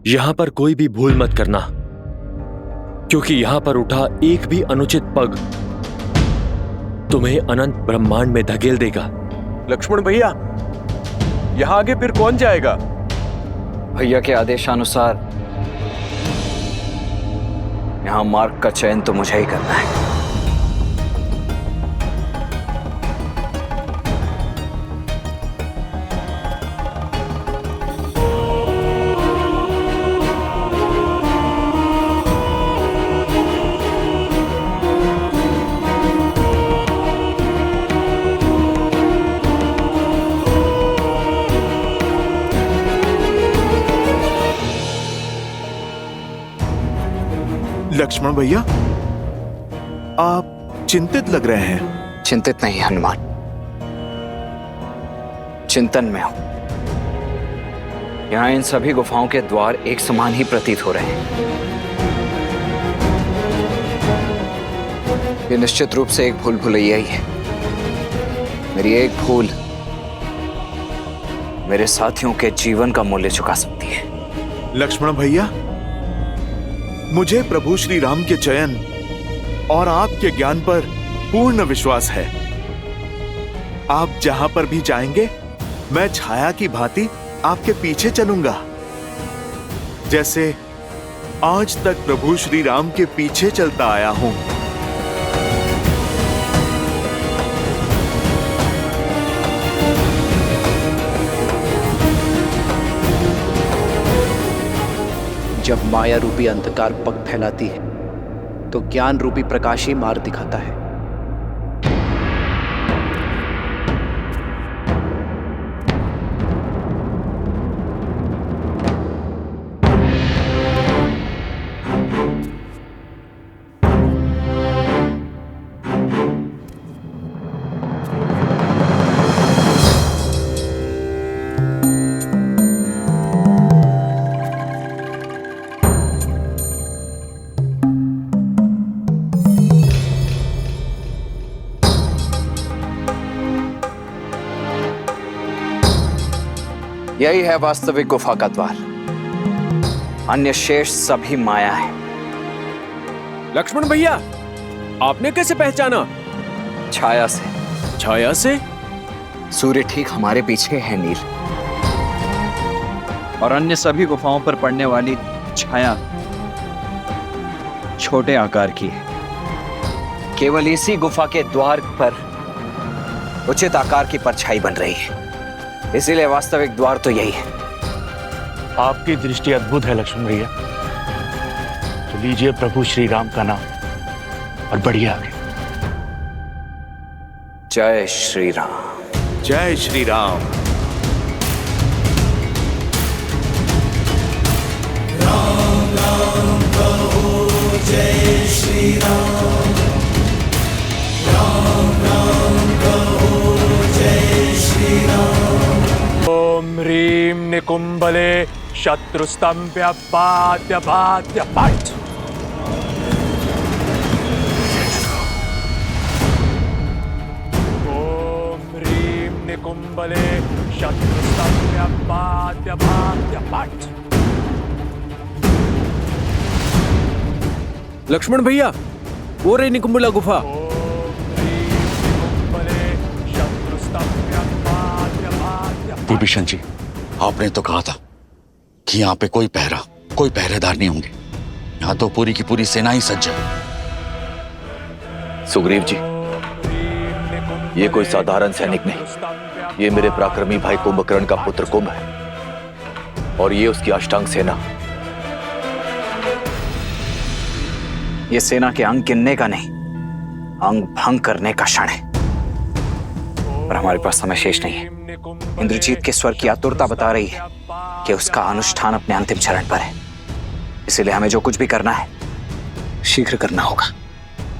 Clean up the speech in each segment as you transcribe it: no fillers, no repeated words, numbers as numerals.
यहां पर कोई भी भूल मत करना, क्योंकि यहां पर उठा एक भी अनुचित पग तुम्हें अनंत ब्रह्मांड में धकेल देगा। लक्ष्मण भैया, यहाँ आगे फिर कौन जाएगा? भैया के आदेशानुसार यहाँ मार्ग का चयन तो मुझे ही करना है। लक्ष्मण भैया, आप चिंतित लग रहे हैं। चिंतित नहीं हनुमान, चिंतन में हूं। यहां इन सभी गुफाओं के द्वार एक समान ही प्रतीत हो रहे हैं। ये निश्चित रूप से एक भूल भुलैया ही है। मेरी एक भूल मेरे साथियों के जीवन का मूल्य चुका सकती है। लक्ष्मण भैया, मुझे प्रभु श्री राम के चयन और आपके ज्ञान पर पूर्ण विश्वास है। आप जहां पर भी जाएंगे, मैं छाया की भांति आपके पीछे चलूंगा, जैसे आज तक प्रभु श्री राम के पीछे चलता आया हूं। जब माया रूपी अंधकार पग फैलाती है तो ज्ञान रूपी प्रकाश ही मार्ग दिखाता है। यही है वास्तविक गुफा का द्वार, अन्य शेष सभी माया है। लक्ष्मण भैया, आपने कैसे पहचाना? छाया से। छाया से? सूर्य ठीक हमारे पीछे है नील, और अन्य सभी गुफाओं पर पड़ने वाली छाया छोटे आकार की है। केवल इसी गुफा के द्वार पर उचित आकार की परछाई बन रही है, इसीलिए वास्तविक द्वार तो यही है। आपकी दृष्टि अद्भुत है लक्ष्मण भैया। तो लीजिए प्रभु श्री राम का नाम और बढ़िए आगे। जय श्री राम। जय श्री राम। राम राम कहो जय श्री राम। राम राम कहो जय श्री राम। ओम ह्रीं निकुंभले शत्रुस्तंभ्य बाध्य बाध्य पट। ओम ह्रीं निकुंभले शत्रुस्तंभ्य बाध्य बाध्य पट। लक्ष्मण भैया, वो रे निकुंभला गुफा। विभीषण जी, आपने तो कहा था कि यहाँ पे कोई पहरेदार नहीं होंगे। यहाँ तो पूरी की पूरी सेना ही सज्ज है। सुग्रीव जी, ये कोई साधारण सैनिक नहीं, ये मेरे पराक्रमी भाई कुंभकर्ण का पुत्र कुंभ है, और ये उसकी अष्टांग सेना। ये सेना के अंग गिनने का नहीं, अंग भंग करने का क्षण है, पर हमारे पास समय शेष नहीं है। इंद्रजीत के स्वर की आतुरता बता रही है कि उसका अनुष्ठान अपने अंतिम चरण पर है, इसीलिए हमें जो कुछ भी करना है शीघ्र करना होगा।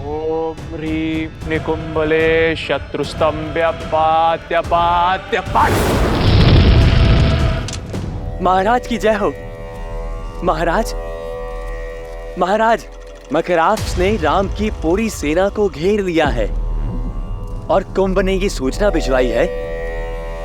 ओम ह्रीं निकुंभले शत्रुस्तंभ्य बाध्य बाध्य पट। महाराज की जय हो। महाराज, महाराज, मकराक्ष ने राम की पूरी सेना को घेर लिया है और कुंभ ने ये सूचना भिजवाई है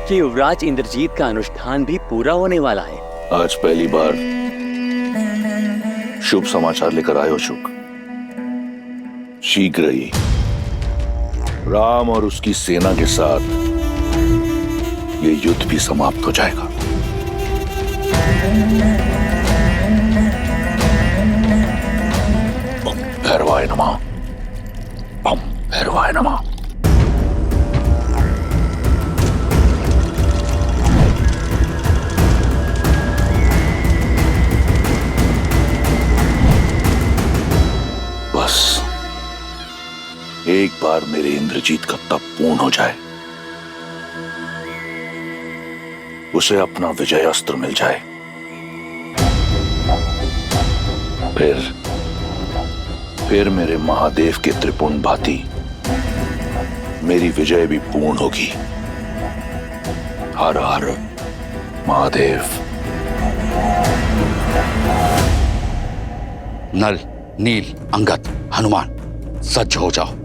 कि युवराज इंद्रजीत का अनुष्ठान भी पूरा होने वाला है। आज पहली बार शुभ समाचार लेकर आए हो शुक। शीघ्र ही राम और उसकी सेना के साथ ये युद्ध भी समाप्त हो जाएगा। ओम भैरवाय नमः, ओम भैरवाय नमः। बस एक बार मेरे इंद्रजीत का तप पूर्ण हो जाए, उसे अपना विजय अस्त्र मिल जाए, फिर मेरे महादेव के त्रिपुंड भांति मेरी विजय भी पूर्ण होगी। हर हर महादेव। नल, नील, अंगद, हनुमान, सज्ज हो जाओ।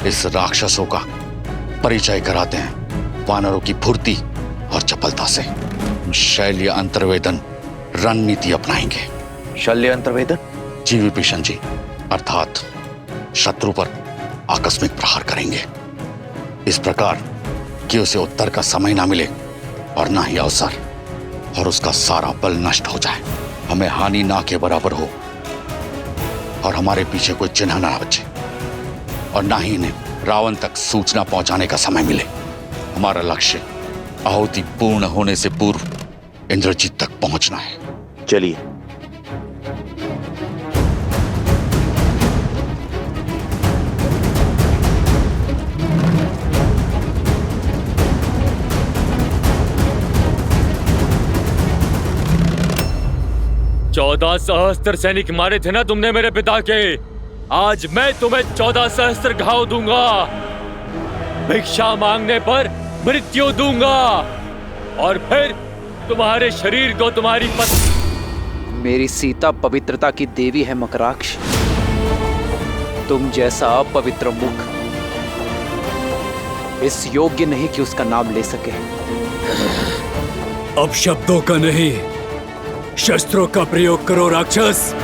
इस राक्षसों का परिचय कराते हैं वानरों की फुर्ती और चपलता से। शैल्य अंतर्वेदन रणनीति अपनाएंगे। शल्य अंतर्वेदन? जी विभीषण जी, अर्थात शत्रु पर आकस्मिक प्रहार करेंगे, इस प्रकार कि उसे उत्तर का समय ना मिले और ना ही अवसर, और उसका सारा बल नष्ट हो जाए, हमें हानि ना के बराबर हो और हमारे पीछे कोई चिन्ह ना बचे, और ना ही इन्हें रावण तक सूचना पहुंचाने का समय मिले। हमारा लक्ष्य आहुति पूर्ण होने से पूर्व इंद्रजीत तक पहुंचना है। चलिए। चौदह सहस्त्र सैनिक मारे थे ना तुमने मेरे पिता के। आज मैं तुम्हें 14 सहस्त्र घाव दूंगा। भिक्षा मांगने पर मृत्यु दूंगा, और फिर तुम्हारे शरीर को तुम्हारी पत्नी। मेरी सीता पवित्रता की देवी है मकराक्ष। तुम जैसा अपवित्र मुख इस योग्य नहीं कि उसका नाम ले सके। अब शब्दों का नहीं, शस्त्रों का प्रयोग करो राक्षस।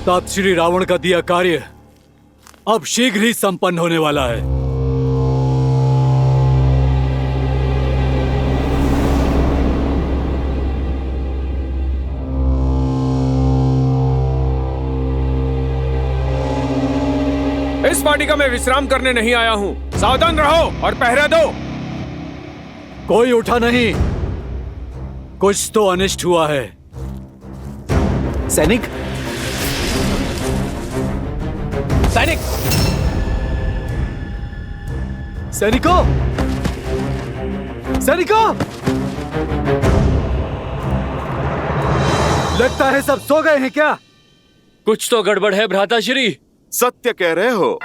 तात श्री रावण का दिया कार्य अब शीघ्र ही संपन्न होने वाला है। इस वाटिका में विश्राम करने नहीं आया हूँ। सावधान रहो और पहरा दो। कोई उठा नहीं, कुछ तो अनिष्ट हुआ है। सैनिक, सैनिक, सैनिकों, सैनिकों! लगता है सब सो गए हैं क्या? कुछ तो गड़बड़ है भ्राताश्री। सत्य कह रहे हो,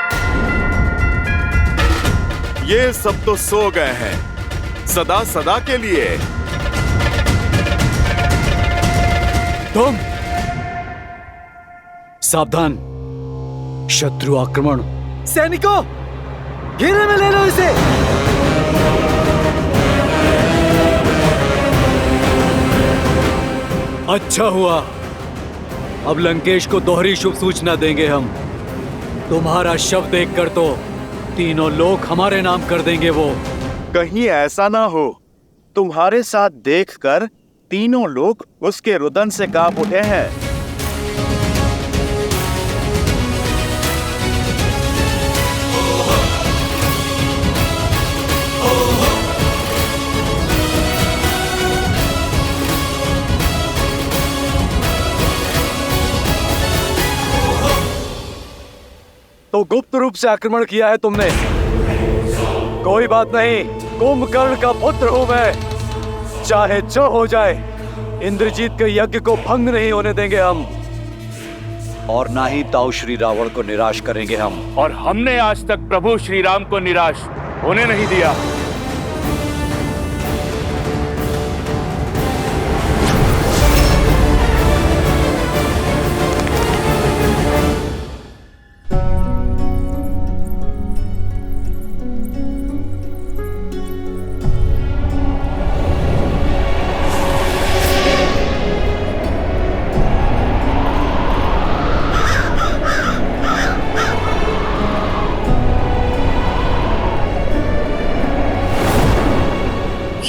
ये सब तो सो गए हैं सदा सदा के लिए। तुम सावधान, शत्रु आक्रमण। सैनिकों, घेरे में ले लो इसे। अच्छा हुआ, अब लंकेश को दोहरी शुभ सूचना देंगे हम। तुम्हारा शव देखकर तो तीनों लोग हमारे नाम कर देंगे। वो कहीं ऐसा ना हो तुम्हारे साथ देखकर तीनों लोग उसके रुदन से कांप उठे हैं। तो गुप्त रूप से आक्रमण किया है तुमने। कोई बात नहीं, कुंभकर्ण का पुत्र हूं मैं। चाहे जो हो जाए, इंद्रजीत के यज्ञ को भंग नहीं होने देंगे हम, और ना ही ताऊ श्री रावण को निराश करेंगे हम। और हमने आज तक प्रभु श्री राम को निराश होने नहीं दिया।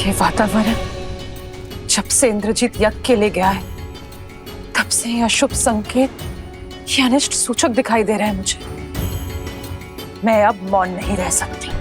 ये वातावरण जब से इंद्रजीत यज्ञ के लिए गया है, तब से ये अशुभ संकेत, ये अनिष्ट सूचक दिखाई दे रहा है मुझे। मैं अब मौन नहीं रह सकती।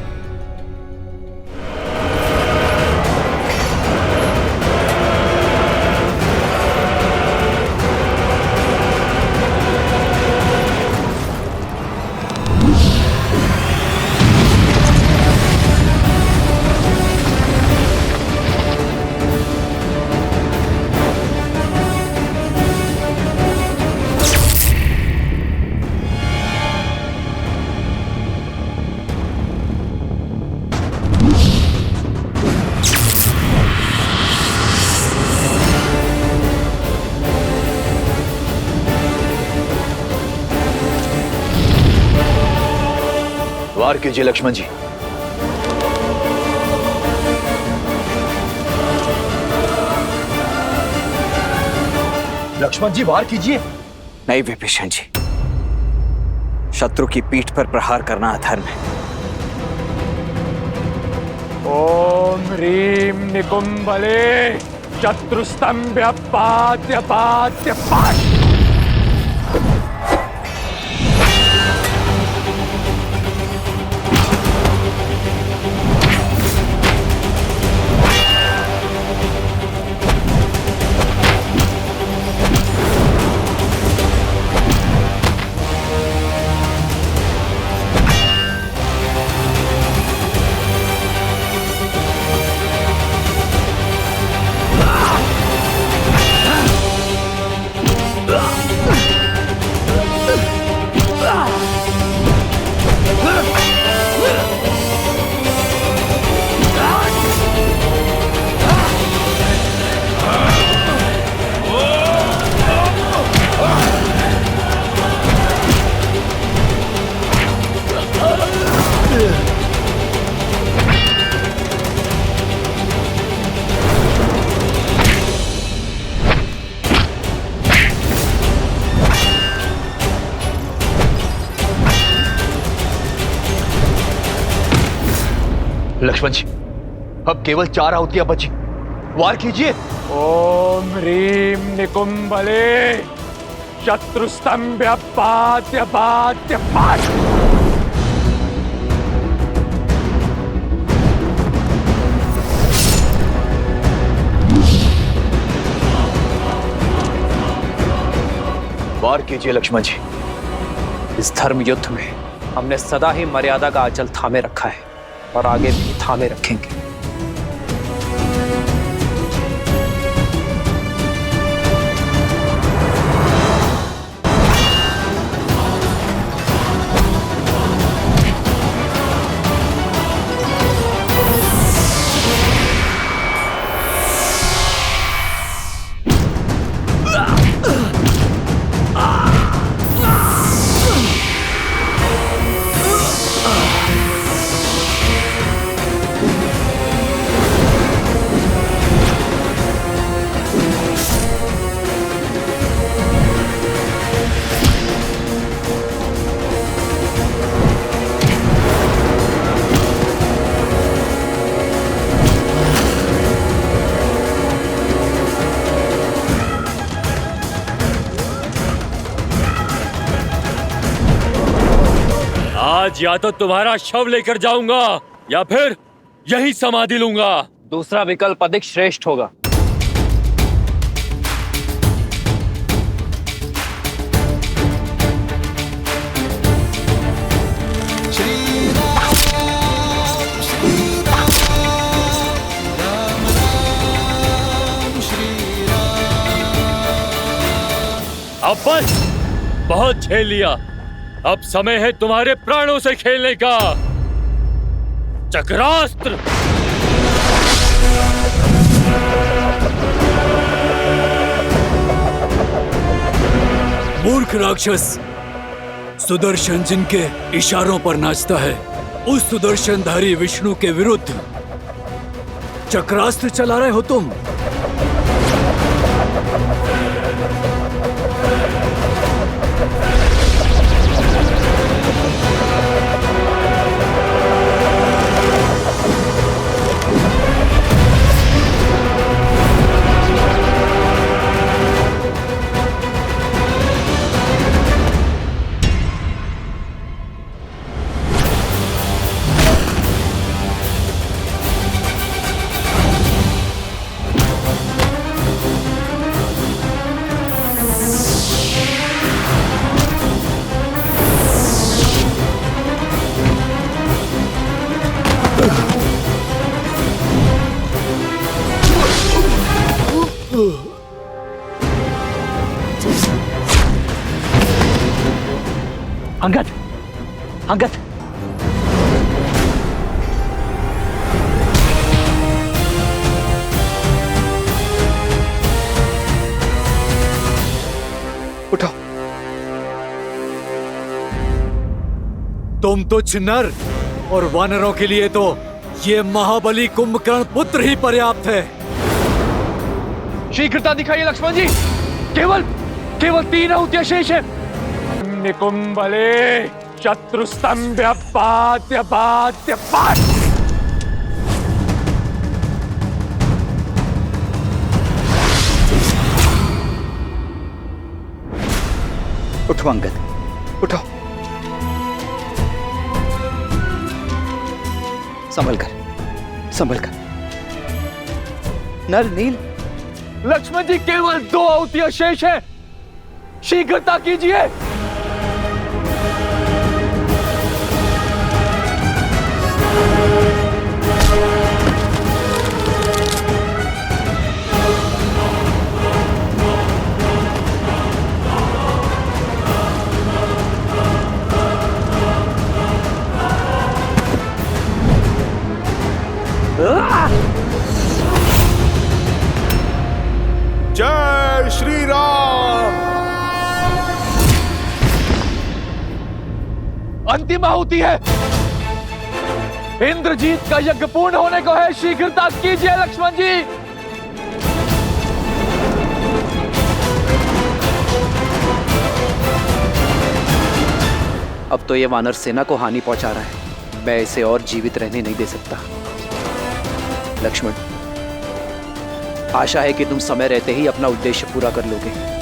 वार कीजिए लक्ष्मण जी। लक्ष्मण जी वार कीजिए। नहीं विभीषण जी, शत्रु की पीठ पर प्रहार करना अधर्म है। ओम ह्रीम निकुंभले शत्रुस्तंभ्य पात्य पात्य पात्। लक्ष्मण जी, अब केवल 4 आहुतियां बची, वार कीजिए। ओम ह्रीम निकुंभले शत्रुस्तंभ्य पात्य पात्य पाठ। वार कीजिए लक्ष्मण जी। इस धर्म युद्ध में हमने सदा ही मर्यादा का आंचल थामे रखा है और आगे भी थामे रखेंगे। आज या तो तुम्हारा शव लेकर जाऊंगा या फिर यही समाधि लूंगा। दूसरा विकल्प अधिक श्रेष्ठ होगा। अब बस, बहुत झेल लिया। अब समय है तुम्हारे प्राणों से खेलने का। चक्रास्त्र। मूर्ख राक्षस, सुदर्शन जिनके इशारों पर नाचता है, उस सुदर्शनधारी विष्णु के विरुद्ध चक्रास्त्र चला रहे हो तुम। अंगद, अंगद, उठो। तुम तुच्छ नर और वानरों के लिए तो ये महाबली कुंभकर्ण पुत्र ही पर्याप्त है। शीघ्रता दिखाइए लक्ष्मण जी। केवल 3 आहुतियां शेष है। निकुंभले शत्रुस्तंभ्य पात्य पात्य पाठ। उठो अंगद, उठो। संभल कर, संभल कर। नर नील। लक्ष्मण जी, केवल 2 आहुतियां शेष है। शीघ्रता कीजिए। जय श्री राम। अंतिम आहुति है। इंद्रजीत का यज्ञ पूर्ण होने को है। शीघ्रता कीजिए लक्ष्मण जी। अब तो ये वानर सेना को हानि पहुंचा रहा है। मैं इसे और जीवित रहने नहीं दे सकता। लक्ष्मण, आशा है कि तुम समय रहते ही अपना उद्देश्य पूरा कर लोगे।